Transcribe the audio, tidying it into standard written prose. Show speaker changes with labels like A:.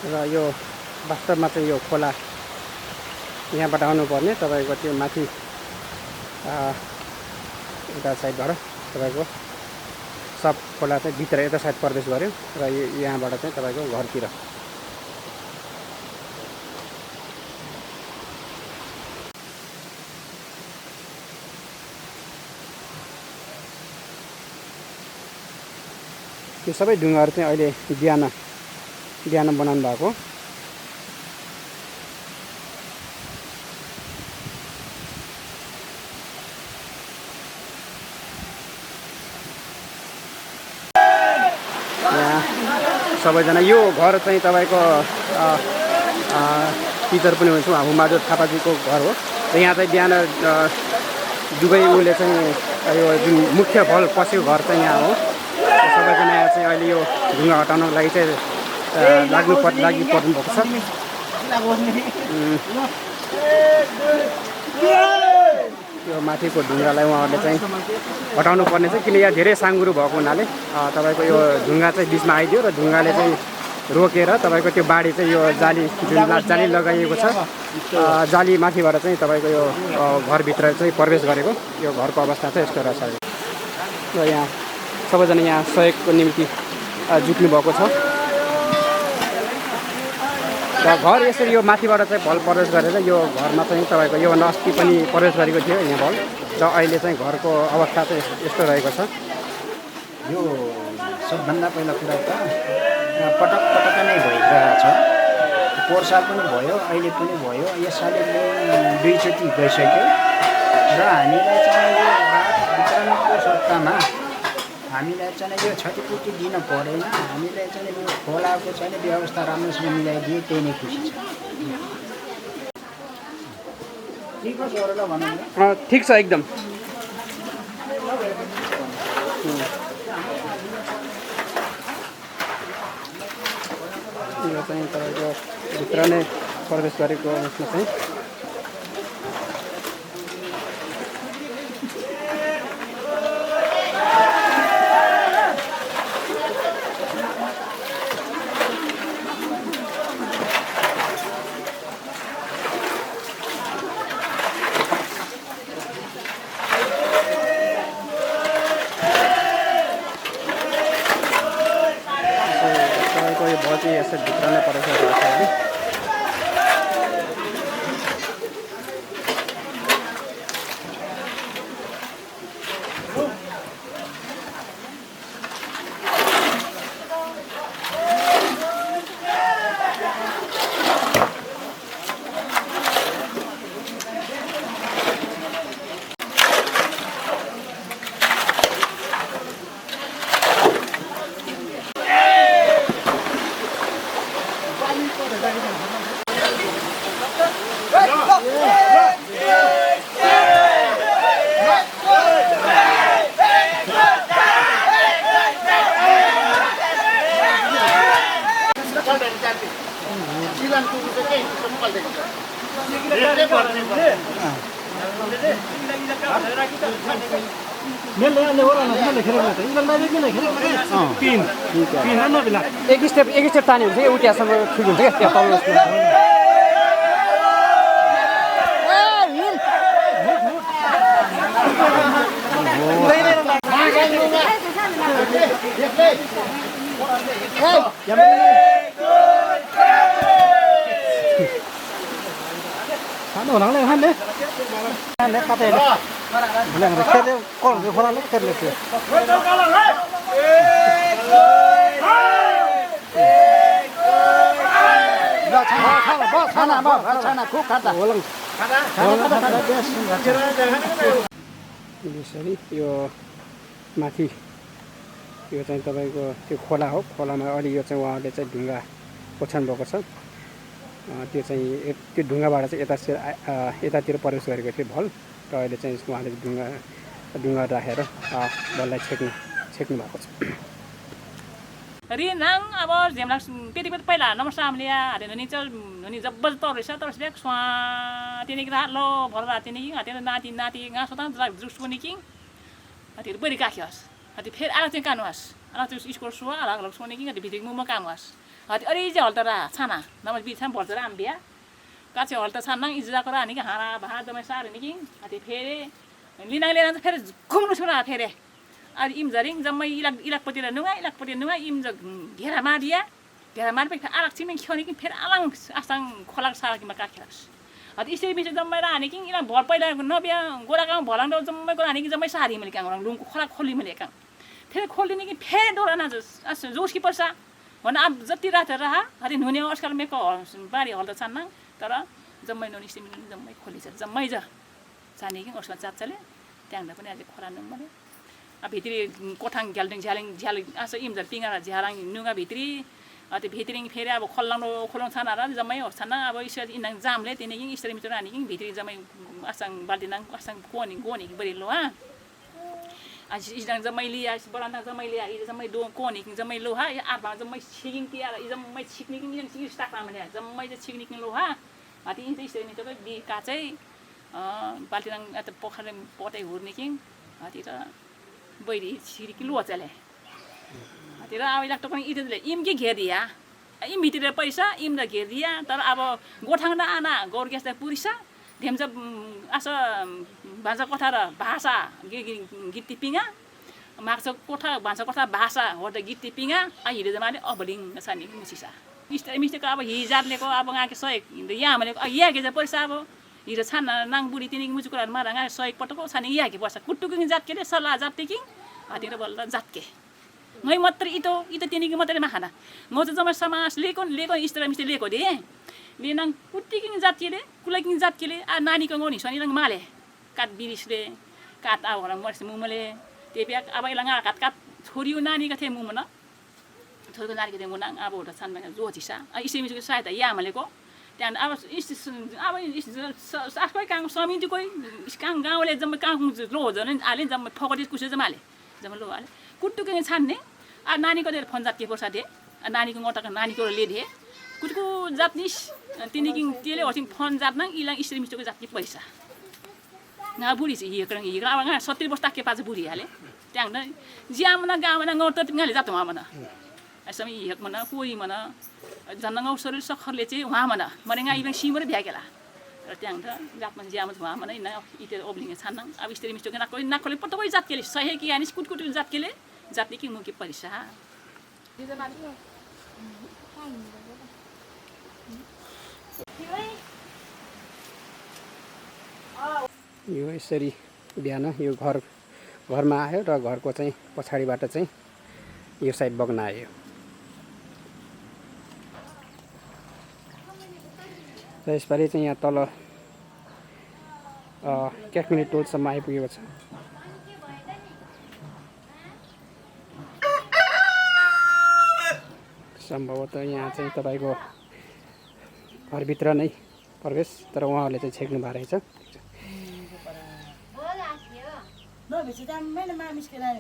A: र यो वास्तवमा चाहिँ यो खोला यहाँबाट आउनुपर्ने तपाईँको त्यो माथि यता साइडबाट तपाईँको सब खोला चाहिँ भित्र यता साइड प्रवेश गर्यो र यहाँबाट चाहिँ तपाईँको घरतिर यो सबै ढुङ्गाहरू चाहिँ अहिले बिहान बनाउनु भएको सबैजना यो घर चाहिँ तपाईँको टिचर पनि हुनुहुन्छ हुमाजोर थापाजीको घर हो र यहाँ चाहिँ बिहान दुवै उसले चाहिँ यो जुन मुख्य भल पसेको घर चाहिँ यहाँ हो सबैजना यहाँ चाहिँ अहिले यो ढुङ्गा हटाउनको लागि चाहिँ लागि पर्नुभएको छ यो माथिको ढुङ्गालाई उहाँहरूले चाहिँ हटाउनु पर्ने छ किन यहाँ धेरै साङ्गुरो भएको हुनाले तपाईँको यो ढुङ्गा चाहिँ बिचमा आइदियो र ढुङ्गाले चाहिँ रोकेर तपाईँको त्यो बाढी चाहिँ यो जाली जुन जाली लगाइएको छ जाली माथिबाट चाहिँ तपाईँको यो घरभित्र चाहिँ प्रवेश गरेको यो घरको अवस्था चाहिँ यस्तो रहेछ र यहाँ सबैजना यहाँ सहयोगको निम्ति जुट्नु भएको छ र घर यसरी यो माथिबाट चाहिँ भल प्रवेश गरेर यो घरमा चाहिँ तपाईँको यो अस्ति पनि प्रवेश गरेको थियो यहाँ भल र अहिले चाहिँ घरको अवस्था चाहिँ यस्तो रहेको छ
B: यो सबभन्दा पहिला कुरा त पटक नै भइरहेको छ पोहोर साल पनि भयो अहिले पनि भयो यसपालि दुईचोटि गइसक्यो र हामीलाई चाहिँ यो वितरणको सट्टामा हामीलाई चाहिँ यो क्षतिपूर्ति दिन परेन हामीलाई चाहिँ यो खोलाको चाहिँ व्यवस्था राम्रोसँग मिलाइदिए त्यही नै खुसी छ ठिक छ सरलाई भनौँ
A: ठिक छ एकदम यो चाहिँ तपाईँको भित्र नै प्रवेश गरेको उसमा चाहिँ चाहिँ यसो भित्र नै प्रवेश गरेको छ एक स्टेप तान्यो भने चाहिँ उट्यासम्म ठिक हुन्छ क्या त्यहाँ तल्लो खानु होला खाने कतै खोलाले यसरी यो माथि यो चाहिँ तपाईँको त्यो खोला हो खोलामा अलि यो चाहिँ उहाँहरूले चाहिँ ढुङ्गा ओछ्याउनु भएको छ त्यो चाहिँ त्यो ढुङ्गाबाट चाहिँ यतातिर प्रवेश गरेको थियो भल र अहिले चाहिँ उहाँले ढुङ्गा राखेर भललाई छेक्नु भएको छ
C: रिनाङ अब झेमला त्यति बेला पहिला नमस्कार हामीले हातेन नि नि जब्बर तरेछ तर बेक स्वा तिनी लो भर राति नि हातेन नाति गा सोता जुस पनि किङ हाते बरी काख्यास हाते फेर आला चाहिँ कानुवास आला चाहिँ स्कोर सुवा आला सोने किङ हाते भित्रिक मुमा कानुवास अरे चाहिँ हल्त रा छाना नम्बर बिच भर्छ राम बिहा काचे हल्त छाना इज्जा करा नि हारा भात दमै सार नि कि अति फेरे लिना लिना फेरि घुम्नु छोरा फेरि अनि इम झरिङ जम्मै इलाकपट्टि नुगा इम घेरा मारिया घेरा मार फेरि आलाक छिमें खिउने कि फेरि आलाङ आसाङ खोलाक साराकीमा काखेलास अनि इसरी बिच जम्मै राने कि इला भर पहिला नबिया गोरा गाउँ भलाङ जम्मै गोरा नि कि जम्मै सारी मैले काङ लुङको खोला खोली मैले काङ फेरि खोलिने कि फेरि डोराना जोस कि पर्सा भन अब जति रात रहा अरे नुने अस्काल मेको बारी हल्दा छान्न तर जम्मै नुन स्टिम जम्मै खोलिछ जम्मै जा जाने कि उसमा चाच्चाले त्यहाँदा पनि अझै खोला नुन मैले अब भित्री कोठाङ झ्यालिङ झ्यालिङ आस इमझर पिङा झ्यालाङ नुगा भित्री त्यो भित्री फेरि अब खोलाउनु छाना र जम्मै होस् छाना अब इसरी इन्दाङ जामले तिनी कि इसरी मिचो रानी कि भित्री जम्मै आसाङ बाल्टिनाङ आसाङ गोनी बढी लो हा आज इजang जम्मै लिया बरान्दा जम्मै लिया इ जम्मै दो कोनी जम्मै लोहा या आरबा जम्मै छिगिङ तिया इ जम्मै छिक्ने कि इ स्टाफ माने जम्मै चाहिँ छिक्ने लोहा अति इ चाहिँ नि तपाईँ बि काचै बाल्टिनाङ त पोखरे पटै हुर्ने कि अति र बैरी छिरी कि लोहा चले अति र अब इलाक्ट पनि इदले इम कि घेरिया इम भित्र पैसा इम र घेरिया तर अब गोठाङ न आना गौर ग्यास पुरिसा धेम्चा आस भान्सा कोठा र भाषा गिट्टी पिङा माग्छ कोठा भान्सा कोठा भाषा हो त गिट्टी पिङा हिँडे जमाले अबलिङ छ नि मुसिसा मिस्टेको अब हिजारलेको अब गाके सहयोग यहाँ भनेको याके चाहिँ पैसा अब हिजो छान नाङ बुढी तिनी मुचुकुराहरू मारा गाके सहयोग पटको छाने याके पर्छ कुट्टुकिङ जातकेले सल्लाह जात्ते कि हातिर बल्ल जातके मै मात्रै इतो तिनीको मात्रै माखाना म चाहिँ जम्मै समाज लिएको इस्तर मिस्त्री लिएको दे लिनाङ कुट्टिकिङ जातकेले कुलाइकिङ जातकेले आ नानीको गौनी सनिलाङ माले काट बिरिसले काट अब घर मर्छ मुमले त्यही अब इलाङ काट छोरी नानीको थिए मुमन छोरीको नानीको थिए मुनाङ अब एउटा छान जो छिसा इसरी मिसको सहायता या भनेको त्यहाँ अब आफै कहाँ समितिको कहाँ गाउँले जम्मै कहाँ लो हो झन् हाले जम्मै फकटी कुसे जम्माले जम्मै लो हाले कुट्टुकिङ छान्ने आ नानीको दिएर फोन जात के पर्छ दे नानीको गोटाको नानीको ले दे कुटको जातनिस तिनीकिङ त्यसले होसिङ फोन जातनाङ इलाङ इसरी मिसको जातकी पैसा ना बुढी चाहिँ हिँड अब 70 वर्ष ताके पाछ बुढी हाले त्यहाँ ज्यामना गामना गौत तिमीले जात उहाँ मना यसमा हिक मना कोही मना जनगाउँ शरीर सखरले चाहिँ उहाँ मना मरेगा इलाङ सिमरे भ्याकेला र त्यहाँ जातमा ज्याम उहाँ मना न इते ओब्लिङ छान्नाङ अब इसरी मिसको नाकोले पटकै जातकेले सहे कि यानिस कुटकुट जातकेले जातले कि मुके पैसा
A: यो यसरी बिहान यो घरमा आयो र घरको चाहिँ पछाडिबाट चाहिँ यो साइड बग्न आयो र यसपालि चाहिँ यहाँ तल क्याकमिनी टोलसम्म आइपुगेको छ सम्भवतः यहाँ चाहिँ तपाईँको घरभित्र नै प्रवेश तर उहाँहरूले चाहिँ छेक्नु भएको रहेछ
D: No, visitamos menos más mis que la